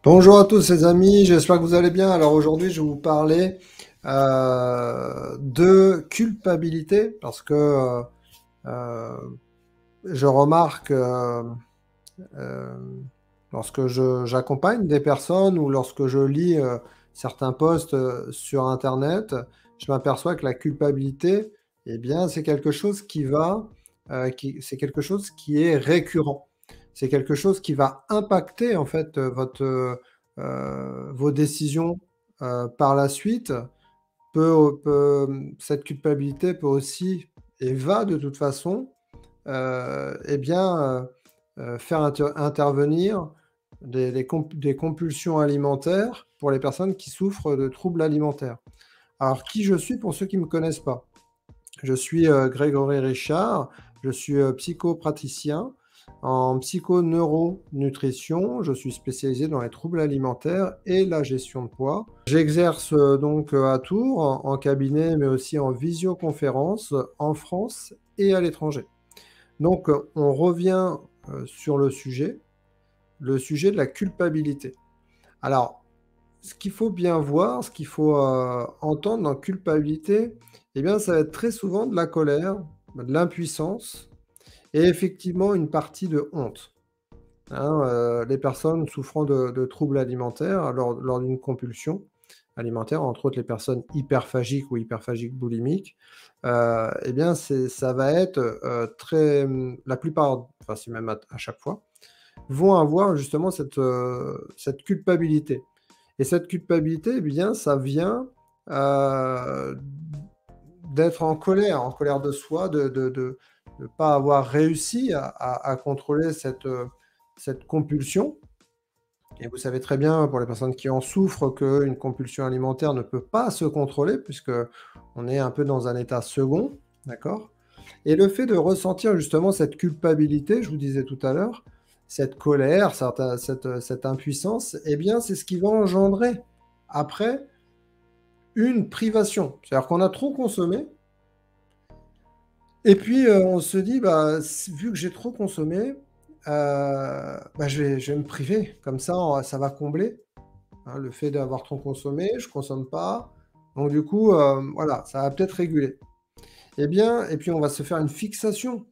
Bonjour à tous les amis, j'espère que vous allez bien. Alors aujourd'hui, je vais vous parler de culpabilité parce que euh, je remarque euh, lorsque j'accompagne des personnes ou lorsque je lis certains posts sur Internet, je m'aperçois que la culpabilité, eh bien, c'est quelque chose c'est quelque chose qui est récurrent. C'est quelque chose qui va impacter en fait vos décisions par la suite. Cette culpabilité peut aussi et va de toute façon eh bien, faire intervenir des compulsions alimentaires pour les personnes qui souffrent de troubles alimentaires. Alors, qui je suis pour ceux qui ne me connaissent pas? Je suis Grégory Richard, je suis psychopraticien en psychoneuronutrition. Je suis spécialisé dans les troubles alimentaires et la gestion de poids. J'exerce donc à Tours en cabinet, mais aussi en visioconférence en France et à l'étranger. Donc, on revient sur le sujet de la culpabilité. Alors, ce qu'il faut bien voir, ce qu'il faut entendre dans culpabilité, eh bien, ça va être très souvent de la colère, de l'impuissance et effectivement une partie de honte. Hein, les personnes souffrant de troubles alimentaires lors d'une compulsion alimentaire, entre autres les personnes hyperphagiques ou hyperphagiques boulimiques, eh bien, ça va être la plupart, enfin, c'est même à chaque fois, vont avoir justement cette culpabilité. Et cette culpabilité, eh bien, ça vient euh, d'être en colère de soi, de ne pas avoir réussi à contrôler cette compulsion. Et vous savez très bien, pour les personnes qui en souffrent, qu'une compulsion alimentaire ne peut pas se contrôler, puisque on est un peu dans un état second, d'accord? Et le fait de ressentir justement cette culpabilité, je vous disais tout à l'heure, cette colère, cette impuissance, eh bien, c'est ce qui va engendrer après une privation. C'est-à-dire qu'on a trop consommé, et puis on se dit, bah, vu que j'ai trop consommé, bah, je vais me priver. Comme ça, ça va combler hein, le fait d'avoir trop consommé, je consomme pas. Donc du coup, voilà, ça va peut-être réguler. Eh bien, et puis on va se faire une fixation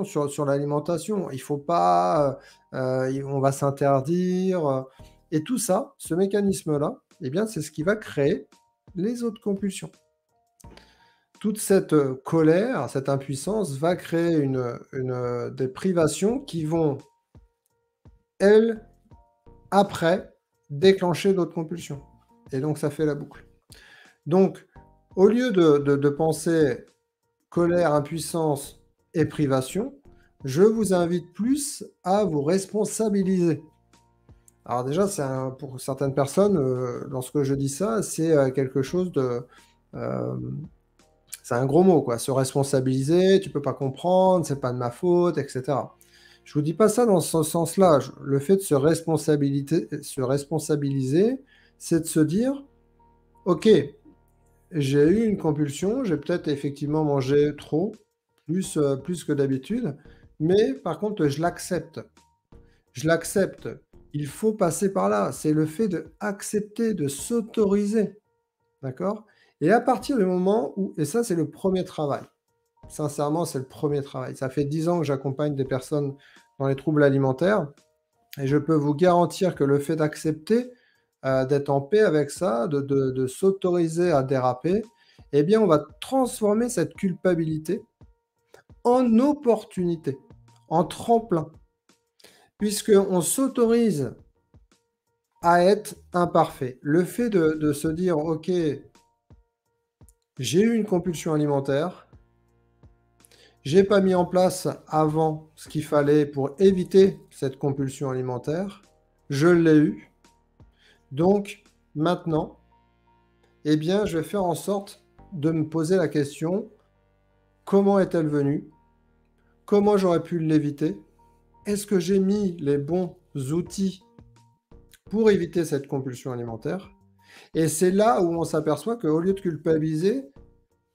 sur l'alimentation. Il faut pas, on va s'interdire. Et tout ça, ce mécanisme-là, eh bien, c'est ce qui va créer les autres compulsions. Toute cette colère, cette impuissance va créer des privations qui vont, elles, après, déclencher d'autres compulsions. Et donc, ça fait la boucle. Donc, au lieu de penser colère, impuissance et privation, je vous invite plus à vous responsabiliser. Alors déjà, pour certaines personnes, lorsque je dis ça, c'est quelque chose euh, c'est un gros mot, quoi. Se responsabiliser, tu peux pas comprendre, c'est pas de ma faute, etc. Je vous dis pas ça dans ce sens-là. Le fait de se responsabiliser, c'est de se dire, ok, j'ai eu une compulsion, j'ai peut-être effectivement mangé trop, plus que d'habitude, mais par contre, je l'accepte. Je l'accepte. Il faut passer par là. C'est le fait d'accepter, de s'autoriser. D'accord? Et à partir du moment où, et ça, c'est le premier travail. Sincèrement, c'est le premier travail. Ça fait 10 ans que j'accompagne des personnes dans les troubles alimentaires et je peux vous garantir que le fait d'accepter, d'être en paix avec ça, de s'autoriser à déraper, eh bien, on va transformer cette culpabilité en opportunité, en tremplin, puisqu'on s'autorise à être imparfait. Le fait de se dire, OK, j'ai eu une compulsion alimentaire, j'ai pas mis en place avant ce qu'il fallait pour éviter cette compulsion alimentaire, je l'ai eu, donc maintenant, eh bien, je vais faire en sorte de me poser la question, comment est-elle venue? Comment j'aurais pu l'éviter? Est-ce que j'ai mis les bons outils pour éviter cette compulsion alimentaire? Et c'est là où on s'aperçoit qu'au lieu de culpabiliser,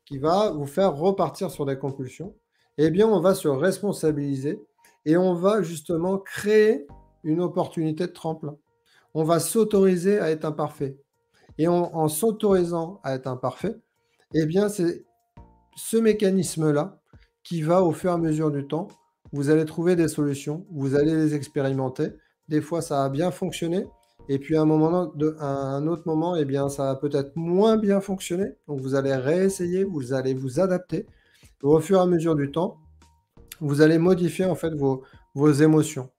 qui va vous faire repartir sur des compulsions, eh bien, on va se responsabiliser et on va justement créer une opportunité de tremplin. on va s'autoriser à être imparfait et en s'autorisant à être imparfait, eh bien, c'est ce mécanisme-là qui va, au fur et à mesure du temps, vous allez trouver des solutions, vous allez les expérimenter. Des fois, ça a bien fonctionné et puis à un autre moment, eh bien, ça va peut-être moins bien fonctionner. Donc vous allez réessayer, vous allez vous adapter. Au fur et à mesure du temps, vous allez modifier en fait vos émotions.